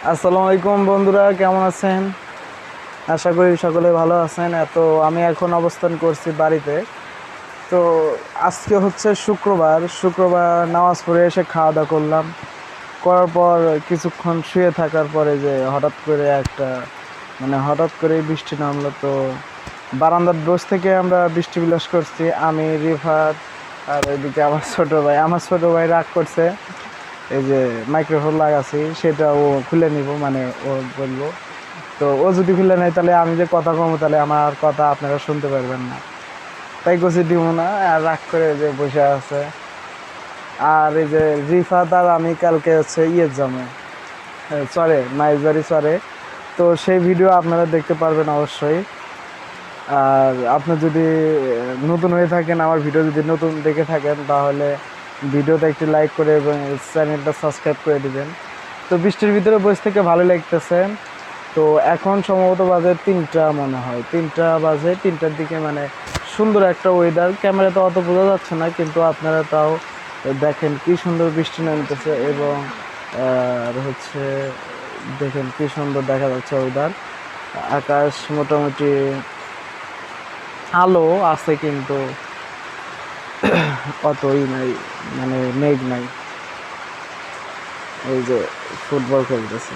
আসসালামু আলাইকুম বন্ধুরা, কেমন আছেন? আশা করি সকলে ভালো আছেন। আমি এখন অবস্থান করছি বাড়িতে। তো আজকে হচ্ছে শুক্রবার নামাজ পড়ে এসে খাওয়া দাওয়া করলাম। করার পর কিছুক্ষণ শুয়ে থাকার পরে যে হঠাৎ করে বৃষ্টি নামলো। তো বারান্দার ডোজ থেকে আমরা বৃষ্টি বিলাস করছি, আমি, রিফাত, আর ওইদিকে আমার ছোট ভাই রাগ করছে। এই যে মাইক্রোফোন লাগাছি সেটা ও খুলে নিব, মানে ও বলবো। তো ও যদি খুলে নেয় তাহলে আমি যে কথা কমো তাহলে আমার কথা আপনারা শুনতে পারবেন না, তাই কছি দিব না। আর রাগ করে যে বসে আছে। আর এই যে রিফাত আর আমি কালকে হচ্ছে যাবো চরে, মাইজবাড়ি চরে। তো সেই ভিডিও আপনারা দেখতে পারবেন অবশ্যই। আর আপনি যদি নতুন হয়ে থাকেন, আমার ভিডিও যদি নতুন দেখে থাকেন, তাহলে ভিডিওতে একটি লাইক করে এবং চ্যানেলটা সাবস্ক্রাইব করে দিবেন। তো বৃষ্টির ভিতরে বসে থেকে ভালো লাগতেছে। তো এখন সম্ভবত বাজে 3টা, মনে হয় 3টা বাজে, 3টার দিকে। মানে সুন্দর একটা ওয়েদার, ক্যামেরাতে অত বোঝা যাচ্ছে না, কিন্তু আপনারা তাও দেখেন কি সুন্দর বৃষ্টি নামতেছে। এবং আর হচ্ছে দেখেন কি সুন্দর দেখা যাচ্ছে ওয়েদার। আকাশ মোটামুটি আলো আছে, কিন্তু অতই নাই, মানে মেঘ নাই। এই যে ফুটবল খেলতেছে।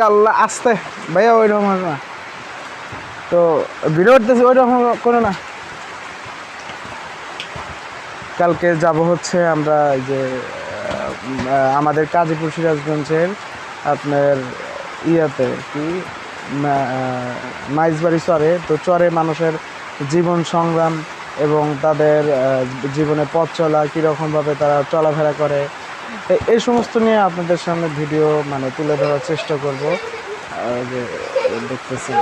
আল্লাহ, আসতে ভাইয়া, ওইরকম হবে না। তো ভিডিও করতেছি, ওইরকম করে না। কালকে যাব হচ্ছে আমরা এই যে আমাদের কাজীপুর সিরাজগঞ্জের আপনার ইয়াতে কি মাইজবাড়ি চরে। তো চরে মানুষের জীবন সংগ্রাম এবং তাদের জীবনে পথ চলা, কীরকমভাবে তারা চলাফেরা করে, এই সমস্ত নিয়ে আপনাদের সামনে ভিডিও মানে তুলে ধরার চেষ্টা করব। যে দেখতেছি,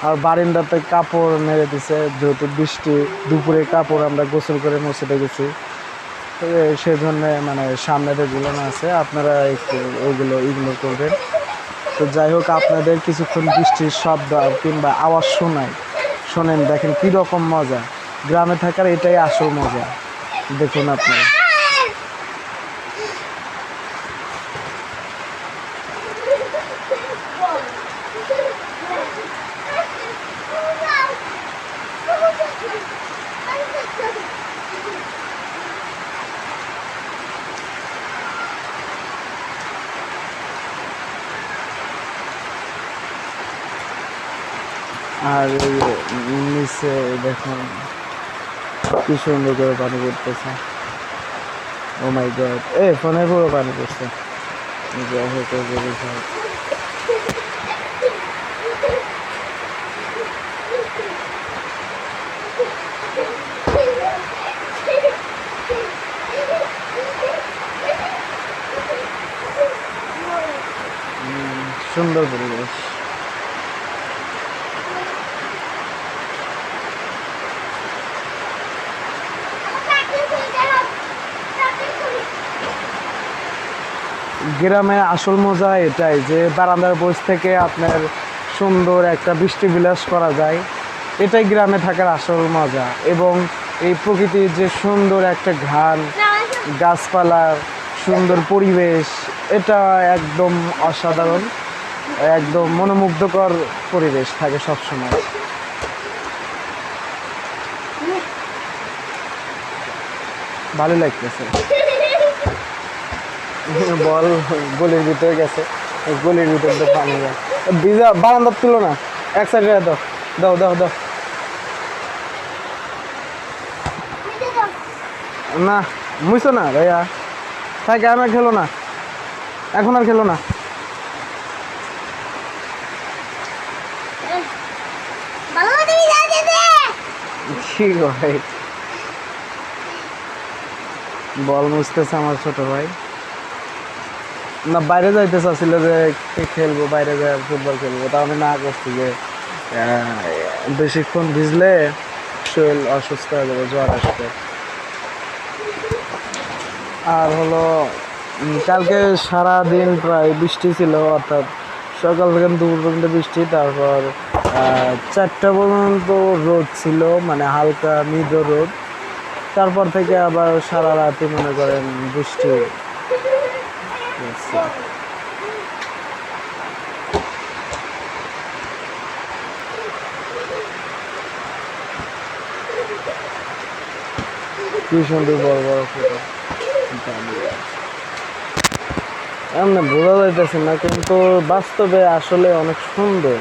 আর বারিন্দাতে কাপড় মেরে দিছে, যেহেতু বৃষ্টি। দুপুরে কাপড় আমরা গোসল করে মুছে গেছি, সেজন্য মানে সামনে ঝুলানো আছে, আপনারা একটু ওগুলো ইগনোর করবেন। তো যাই হোক, আপনাদের কিছুক্ষণ বৃষ্টির শব্দ কিংবা আওয়াজ শোনেন, দেখেন কীরকম মজা। গ্রামে থাকার এটাই আসল মজা, দেখুন আপনারা। আর নিচে দেখুন কি সুন্দর করে পানি পড়তেছে। ও মাই গড, ফোনে পুরো পানি পড়ছে। সুন্দর পরিবেশ। গ্রামে আসল মজা এটাই যে বারান্দার বসে থেকে আপনার সুন্দর একটা বৃষ্টি বিলাস করা যায়, এটাই গ্রামে থাকার আসল মজা। এবং এই প্রকৃতির যে সুন্দর একটা ঘ্রাণ, গাছপালার সুন্দর পরিবেশ, এটা একদম অসাধারণ, একদম মনোমুগ্ধকর পরিবেশ থাকে সবসময়। ভালো লাগতেছে। বল গলির ভিতরে গেছে, গলির ভিতর দিয়ে পানি যায়। ভিজা বারান্দা তুলো না, এক সাইডে দাও, দাও দাও দাও। না মুইছো না ভাইয়া, থাকে আমি খেলো না, এখন আর খেলো না। কি ভাই, বল মুছতেছে আমার ছোট ভাই। না, বাইরে যাইতে চাচ্ছিল যে খেলবো, বাইরে যায় ফুটবল খেলবো, তা আমি না করছি যে বেশিক্ষণ ভিজলে শরীর অসুস্থ হয়ে যাবে, জ্বর আসবে। আর হলো কালকে সারা দিন প্রায় বৃষ্টি ছিল, অর্থাৎ সকাল থেকে দুপুর পর্যন্ত বৃষ্টি। তারপর 4টা পর্যন্ত রোদ ছিল, মানে হালকা মৃদু রোদ। তারপর থেকে আবার সারা রাতই মনে করেন বৃষ্টি হচ্ছে। কি সুন্দর বড় বড় ফটো, এমন বোঝা যাইতেছে না, কিন্তু বাস্তবে আসলে অনেক সুন্দর।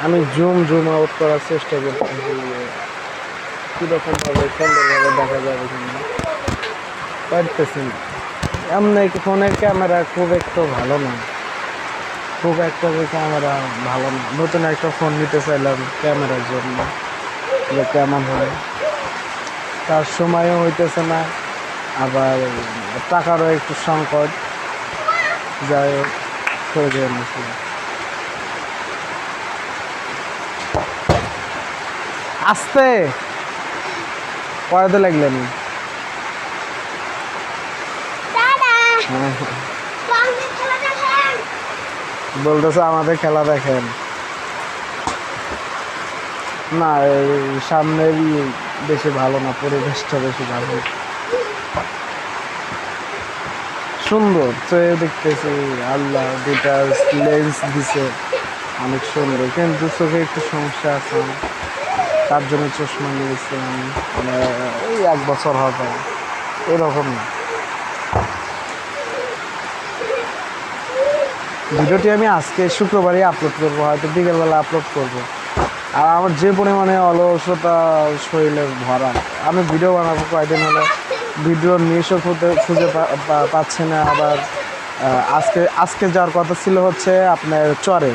আমি জুম আউট করার চেষ্টা করতেছি কিরকম ভাবে সুন্দরভাবে দেখা যাবে কিনা, পারতেছি না। এমনি ফোনের ক্যামেরা খুব একটা ভালো না, খুব একটা ক্যামেরা ভালো না। নতুন একটা ফোন নিতে চাইলাম ক্যামেরার জন্য, যে কেমন হয়, তার সময়ও হইতেছে না, আবার টাকারও একটু সংকট। যাই হোক, প্রয়োজন আছে। আসতে পড়াতে লাগলেন, বলতেছে আমাদের খেলা দেখেন না। সামনের বেশি ভালো না, পরিবেশটা বেশি ভালো, সুন্দর চেয়ে দেখতেছি। আল্লাহ দুটা লেন্স দিছে, অনেক সুন্দর, কিন্তু চোখে একটু সমস্যা আছে, তার জন্য চশমা নিয়েছি আমি। মানে ওই 1 বছর হবে এরকম না। ভিডিওটি আমি আজকে শুক্রবারই আপলোড করবো, হয়তো বিকেলবেলা আপলোড করব। আর আমার যে পরিমাণে অলসতা শরীরে ভরা, আমি ভিডিও বানাবো কয়েকদিন হলে, ভিডিওর নিউজও খুঁজে পাচ্ছি না। আবার আজকে যাওয়ার কথা ছিল হচ্ছে আপনার চরে,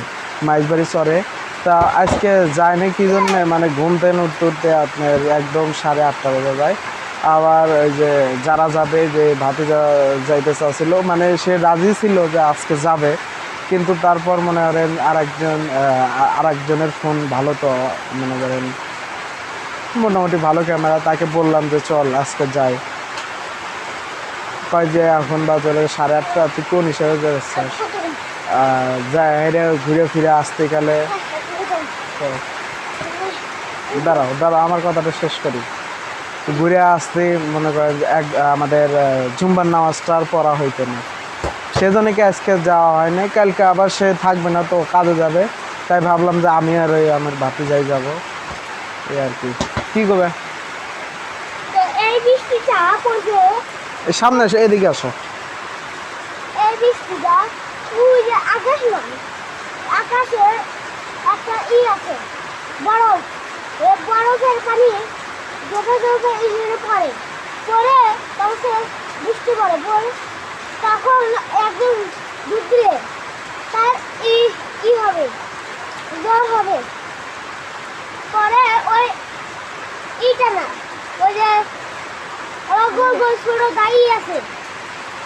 মাইজবাড়ি চরে। তা আজকে যায় না কি জন্য, মানে ঘুমতে উঠতে আপনার একদম 8:30 বেজে যায়। আবার ওই যে যারা যাবে, যে ভাতিজা যাইতে চাচ্ছিল, মানে সে রাজি ছিল যে আজকে যাবে, কিন্তু তারপর মনে করেন আরেকজনের ফোন ভালো, তো মনে করেন মোটামুটি ভালো ক্যামেরা, তাকে বললাম যে চল আজকে যাই। কয় যে এখন বা চলে 8:30, তুই কোন হিসাবে যাচ্ছিস? যাই ঘুরে ফিরে আসতে গেলে, দাঁড়াও আমার কথাটা শেষ করি। ঘুরে আসতে মনে করেন আমাদের জুম্বার নামাজটা আর পড়া হইতো না, সেজন্য কি আজকে যাওয়া হয় নাই। কালকে আবার সে থাকবে না, তো কাজে যাবে, তাই ভাবলাম যে আমি আর ওই আমার ভাতিজাই যাবো, এই আর কি। কি করবে? সামনে আসো, এদিকে আসো। আকাশে একটা আছে, বরফের পানি জোরে পড়ে, তখন বৃষ্টি পড়ে, তখন একজন দুধ দিলে তার কি হবে, জ্বর হবে। পরে ওই ইটা না, ওই যে গোল গোল ছোট দাঁড়িয়ে আছে,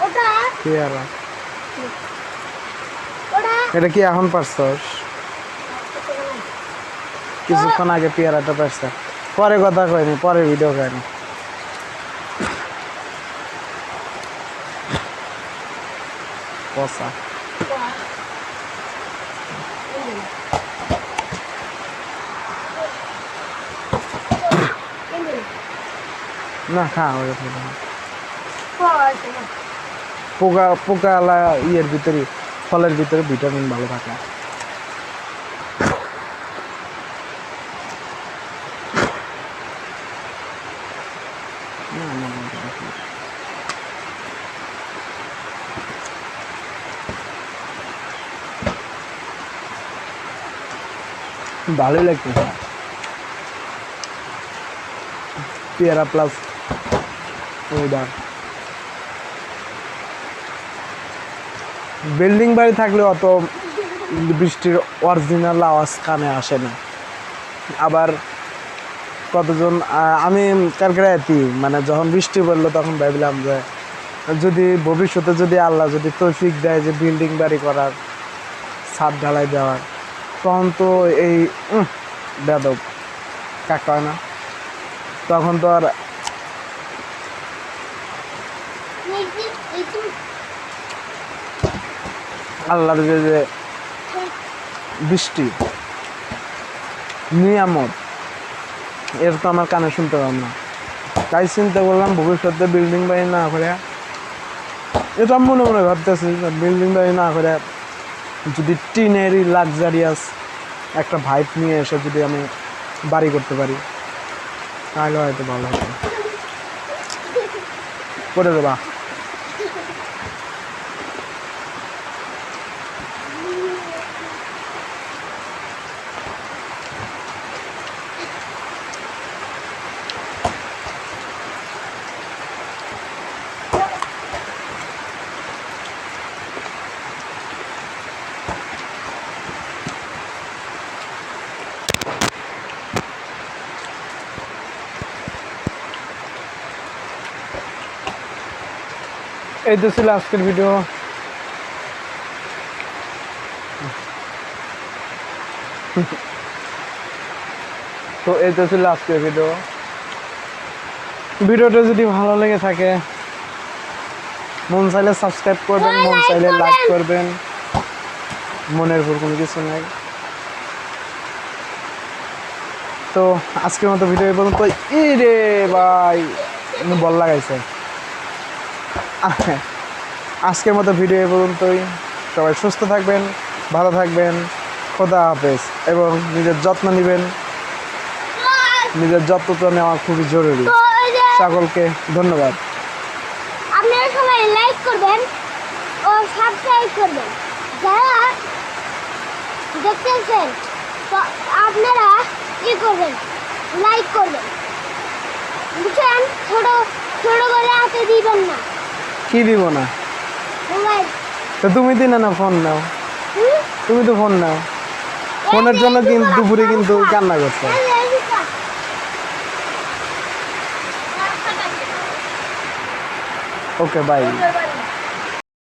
ওটা এটা কি এখন পারছস? কিছুক্ষণ আগে পেয়ারাটা পারছে, পরে কথা কয়নি, পরে ভিডিও কয়নি। পচা না, খা পোকা ইয়ের ভিতরে, ফলের ভিতরে ভিটামিন ভালো থাকে। ভালোই লাগতেছে পেয়ারা প্লাস ওয়েদার। বিল্ডিং বাড়ি থাকলে অত বৃষ্টির অরিজিনাল আওয়াজ কানে আসে না। আবার কতজন, আমি কালকে রাতে মানে যখন বৃষ্টি পড়লো তখন ভাবলাম যে যদি ভবিষ্যতে যদি আল্লাহ যদি তৌফিক দেয় যে বিল্ডিং বাড়ি করার, ছাদ ঢালাই দেওয়ার, তখন তো এই বেদব কাকা না, তখন তো আর আল্লাহর যে বৃষ্টি নিয়ামত, এর তো আমার কানে শুনতে পারলাম না। তাই চিন্তা করলাম ভবিষ্যতে বিল্ডিং বাড়ি না করে, এটা আমি মনে মনে ভাবতেছি বিল্ডিং বাড়ি না করে যদি টিনেরই লাক্সারিয়াস একটা ভাইব নিয়ে এসে যদি আমি বাড়ি করতে পারি তাহলে হয়তো ভালো হতো। করে দেবা। এই তো ছিল আজকের ভিডিও। তো এই তো ছিল আজকের ভিডিও। ভিডিওটা যদি ভালো লেগে থাকে মন চাইলে সাবস্ক্রাইব করবেন, মন চাইলে লাইক করবেন, মনের উপর কোনো কিছু নাই। তো আজকের মতো ভিডিও এই পর্যন্ত। ই রে ভাই বল লাগাইছে। আজকের মতো ভিডিও এই পর্যন্তই। সবাই সুস্থ থাকবেন, ভালো থাকবেন, খোদা হাফেজ। এবং নিজের যত্ন নেবেন, নিজের যত্ন তো নেওয়া খুবই জরুরি। তো এই যে সকলকে ধন্যবাদ। আপনারা সবাই লাইক করবেন ও সাবস্ক্রাইব করবেন। যারা দেখতেছেন তো আপনারা কি করবেন, লাইক করবেন, বুঝছেন? ছোট ছোট করে হাতে দিবেন না কি দিব না? মোবাইল। তো তুমি দিন না ফোন নাও, তুমি তো ফোন নাও। ফোনের জন্য কিন্তু দুপুরে কিন্তু কান্না করছে। Okay bye.